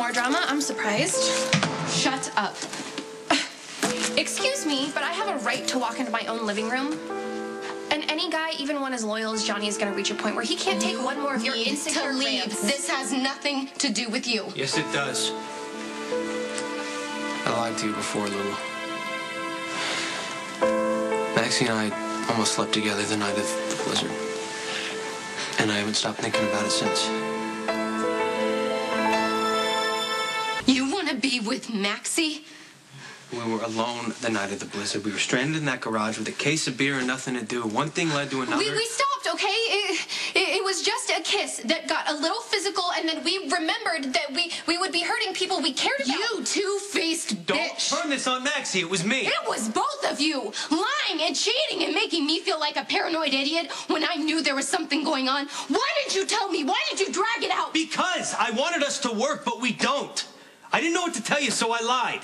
more drama? I'm surprised. Shut up. Excuse me, but I have a right to walk into my own living room. And any guy, even one as loyal as Johnny, is going to reach a point where he can't take one more of your insecure rants. This has nothing to do with you. Yes, it does. I lied to you before, Lulu. Maxie and I almost slept together the night of the blizzard. And I haven't stopped thinking about it since. You want to be with Maxie? We were alone the night of the blizzard. We were stranded in that garage with a case of beer and nothing to do. One thing led to another. We stopped, okay? It was just a kiss that got a little physical, and then we remembered that we would be hurting people we cared about. You two-faced bitch. Don't turn this on Maxie. It was me. It was both of you, lying and cheating and making me feel like a paranoid idiot when I knew there was something going on. Why didn't you tell me? Why did you drag it out? Because I wanted us to work, but we don't. I didn't know what to tell you, so I lied.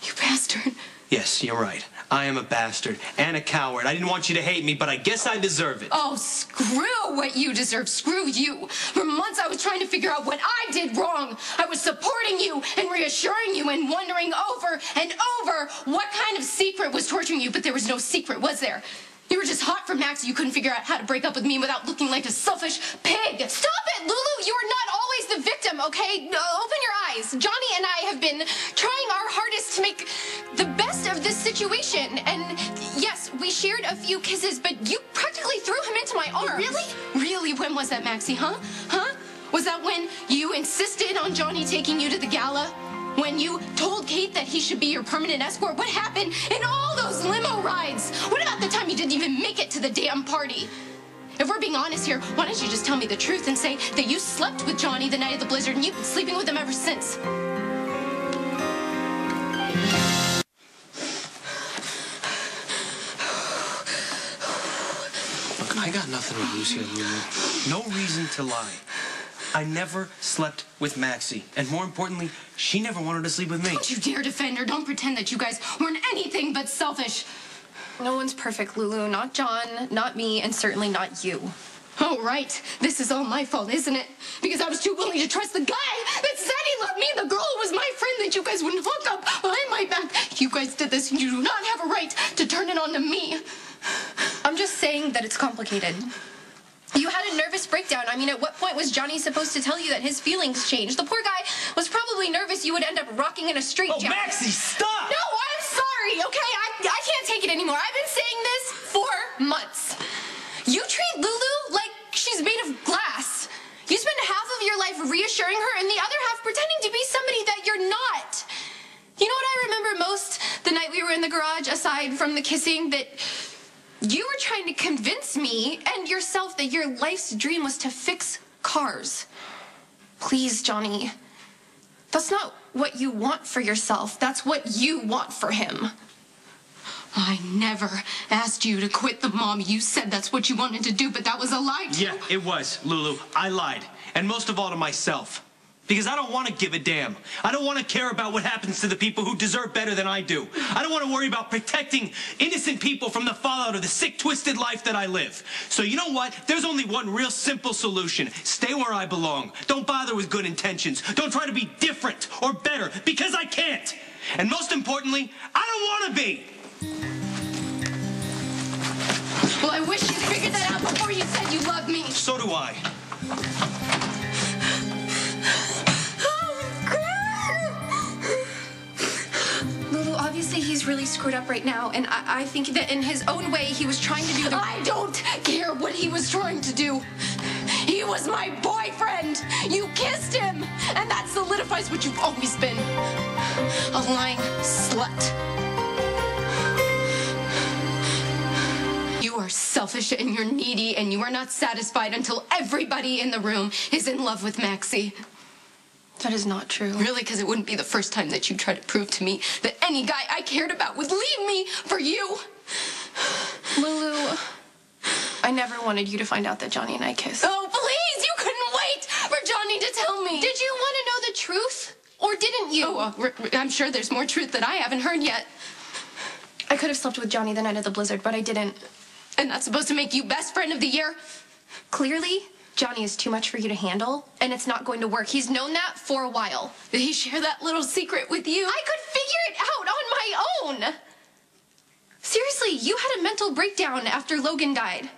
You bastard. Yes, you're right. I am a bastard and a coward. I didn't want you to hate me, but I guess I deserve it. Oh, screw what you deserve. Screw you. For months I was trying to figure out what I did wrong. I was supporting you and reassuring you and wondering over and over what kind of secret was torturing you, but there was no secret, was there? You were just hot for Max. You couldn't figure out how to break up with me without looking like a selfish pig. Stop it, Lulu! You are not always the victim, okay? Open your eyes. Johnny and I have been trying our hardest to make the best of this situation. And yes, we shared a few kisses, but you practically threw him into my arms. Really? Really? When was that, Maxie, huh? Huh? Was that when you insisted on Johnny taking you to the gala? When you told Kate that he should be your permanent escort? What happened in all those limo rides? What about the time you didn't even make it to the damn party? If we're being honest here, why don't you just tell me the truth and say that you slept with Johnny the night of the blizzard and you've been sleeping with him ever since? Look, I got nothing to lose here, Lulu. No reason to lie. I never slept with Maxie. And more importantly, she never wanted to sleep with me. Don't you dare defend her. Don't pretend that you guys weren't anything but selfish. No one's perfect, Lulu. Not John, not me, and certainly not you. Oh, right. This is all my fault, isn't it? Because I was too willing to trust the guy that said he loved me, the girl who was my friend that you guys wouldn't hook up behind my back. You guys did this, and you do not have a right to turn it on to me. I'm just saying that it's complicated. You had a nervous breakdown. I mean, at what point was Johnny supposed to tell you that his feelings changed? The poor guy was probably nervous you would end up rocking in a straitjacket. Oh, Maxie, stop! No, I'm sorry, okay? I can't take it anymore. I've been saying this for months. You treat Lulu like she's made of glass. You spend half of your life reassuring her and the other half pretending to be somebody that you're not. You know what I remember most the night we were in the garage, aside from the kissing, that you were trying to convince me and yourself that your life's dream was to fix cars. Please, Johnny. That's not what you want for yourself. That's what you want for him. I never asked you to quit the mom. You said that's what you wanted to do, but that was a lie, too. Yeah, it was, Lulu. I lied. And most of all to myself. Because I don't want to give a damn. I don't want to care about what happens to the people who deserve better than I do. I don't want to worry about protecting innocent people from the fallout of the sick, twisted life that I live. So you know what? There's only one real simple solution. Stay where I belong. Don't bother with good intentions. Don't try to be different or better, because I can't. And most importantly, I don't want to be. Well, I wish you figured that out before you said you loved me. So do I. Obviously, he's really screwed up right now, and I think that in his own way, he was trying to do the... I don't care what he was trying to do. He was my boyfriend. You kissed him, and that solidifies what you've always been. A lying slut. You are selfish, and you're needy, and you are not satisfied until everybody in the room is in love with Maxie. That is not true. Really? Because it wouldn't be the first time that you tried to prove to me that any guy I cared about would leave me for you. Lulu, I never wanted you to find out that Johnny and I kissed. Oh, please! You couldn't wait for Johnny to tell me. Did you want to know the truth? Or didn't you? Oh, I'm sure there's more truth that I haven't heard yet. I could have slept with Johnny the night of the blizzard, but I didn't. And that's supposed to make you best friend of the year? Clearly, Johnny is too much for you to handle, and it's not going to work. He's known that for a while. Did he share that little secret with you? I could figure it out on my own. Seriously, you had a mental breakdown after Logan died.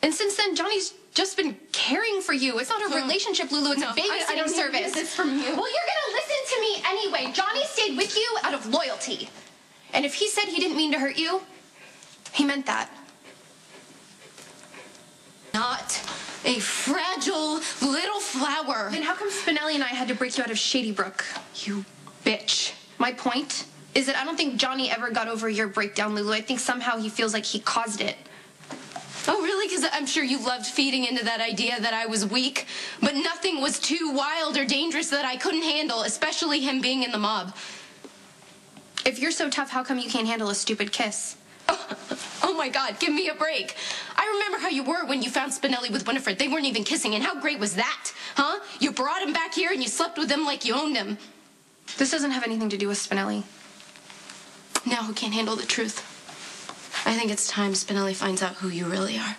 And since then, Johnny's just been caring for you. It's not a relationship, Lulu. It's a babysitting service. This from you. Well, you're gonna listen to me anyway. Johnny stayed with you out of loyalty. And if he said he didn't mean to hurt you, he meant that. Not a fragile little flower. Then how come Spinelli and I had to break you out of Shady Brook? You bitch. My point is that I don't think Johnny ever got over your breakdown, Lulu. I think somehow he feels like he caused it. Oh, really? Because I'm sure you loved feeding into that idea that I was weak, but nothing was too wild or dangerous that I couldn't handle, especially him being in the mob. If you're so tough, how come you can't handle a stupid kiss? Oh my God, give me a break. I remember how you were when you found Spinelli with Winifred. They weren't even kissing, and how great was that? Huh? You brought him back here and you slept with him like you owned him. This doesn't have anything to do with Spinelli. Now who can't handle the truth? I think it's time Spinelli finds out who you really are.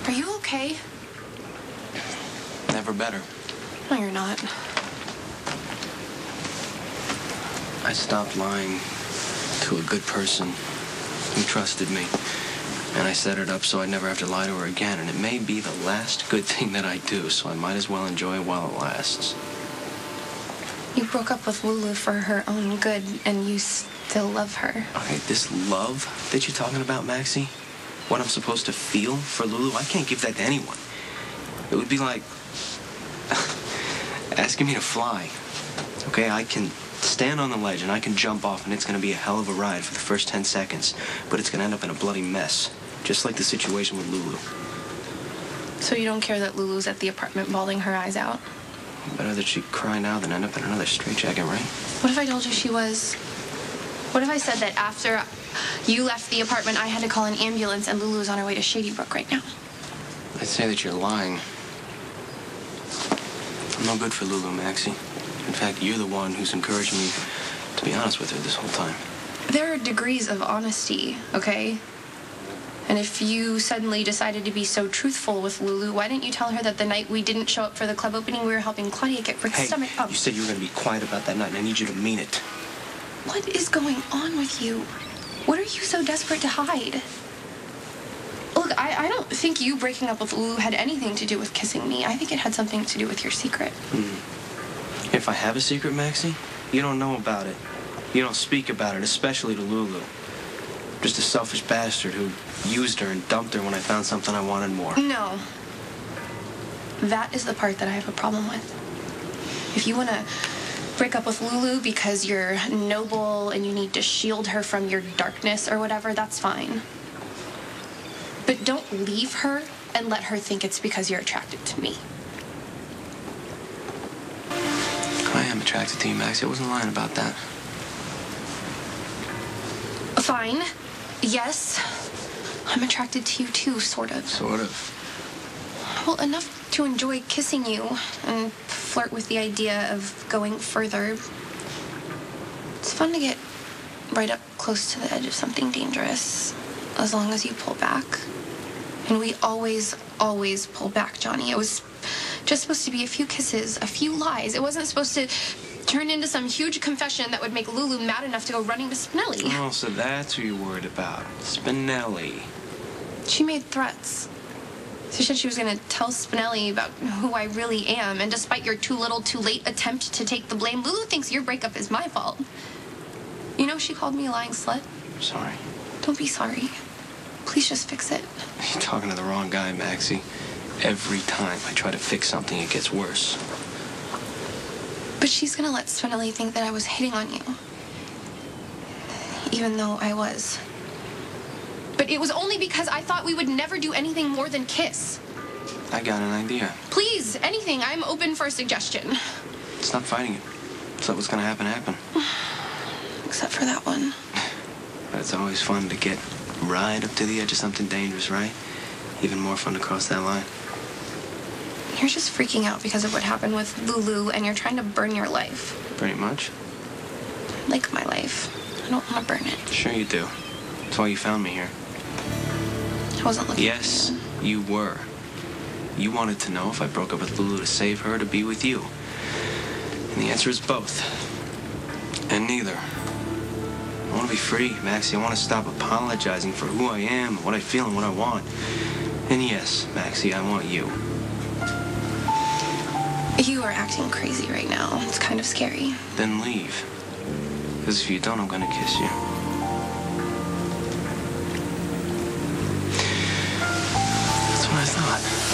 Are you okay? Never better. No, you're not. I stopped lying to a good person who trusted me. And I set it up so I'd never have to lie to her again. And it may be the last good thing that I do, so I might as well enjoy it while it lasts. You broke up with Lulu for her own good, and you still love her. Okay, this love that you're talking about, Maxie, what I'm supposed to feel for Lulu, I can't give that to anyone. It would be like asking me to fly. Okay, I can stand on the ledge and I can jump off, and it's going to be a hell of a ride for the first 10 seconds, but it's going to end up in a bloody mess, just like the situation with Lulu. So you don't care that Lulu's at the apartment bawling her eyes out? Better that she'd cry now than end up in another straitjacket, right? What if I told you she was... What if I said that after you left the apartment, I had to call an ambulance and Lulu is on her way to Shady Brook right now? I'd say that you're lying. I'm no good for Lulu, Maxie. In fact, you're the one who's encouraged me to be honest with her this whole time. There are degrees of honesty, okay? And if you suddenly decided to be so truthful with Lulu, why didn't you tell her that the night we didn't show up for the club opening, we were helping Claudia get Rick's stomach up? You said you were going to be quiet about that night, and I need you to mean it. What is going on with you? What are you so desperate to hide? Look, I don't think you breaking up with Lulu had anything to do with kissing me. I think it had something to do with your secret. If I have a secret, Maxie, you don't know about it. You don't speak about it, especially to Lulu. Just a selfish bastard who used her and dumped her when I found something I wanted more. No. That is the part that I have a problem with. If you want to break up with Lulu because you're noble and you need to shield her from your darkness or whatever, that's fine. But don't leave her and let her think it's because you're attracted to me. I am attracted to you, Maxie. I wasn't lying about that. Fine. Yes. I'm attracted to you too, sort of. Sort of. Well, enough to enjoy kissing you and flirt with the idea of going further. It's fun to get right up close to the edge of something dangerous, as long as you pull back. And we always pull back, Johnny. It was just supposed to be a few kisses, a few lies. It wasn't supposed to turn into some huge confession that would make Lulu mad enough to go running to Spinelli. Oh, so that's who you're worried about. Spinelli. She made threats. She said she was going to tell Spinelli about who I really am, and despite your too little, too late attempt to take the blame, Lulu thinks your breakup is my fault. You know she called me a lying slut? I'm sorry. Don't be sorry. Please just fix it. You're talking to the wrong guy, Maxie. Every time I try to fix something, it gets worse. But she's going to let Spinelli think that I was hitting on you. Even though I was. But it was only because I thought we would never do anything more than kiss. I got an idea. Please, anything. I'm open for a suggestion. Stop fighting it. Just let what's gonna happen. Except for that one. But it's always fun to get right up to the edge of something dangerous, right? Even more fun to cross that line. You're just freaking out because of what happened with Lulu, and you're trying to burn your life. Pretty much. Like my life. I don't want to burn it. Sure you do. That's why you found me here. I wasn't looking. Yes, you were. You wanted to know if I broke up with Lulu to save her, to be with you. And the answer is both. And neither. I want to be free, Maxie. I want to stop apologizing for who I am, what I feel, and what I want. And yes, Maxie, I want you. You are acting crazy right now. It's kind of scary. Then leave. Because if you don't, I'm going to kiss you. That's what I thought.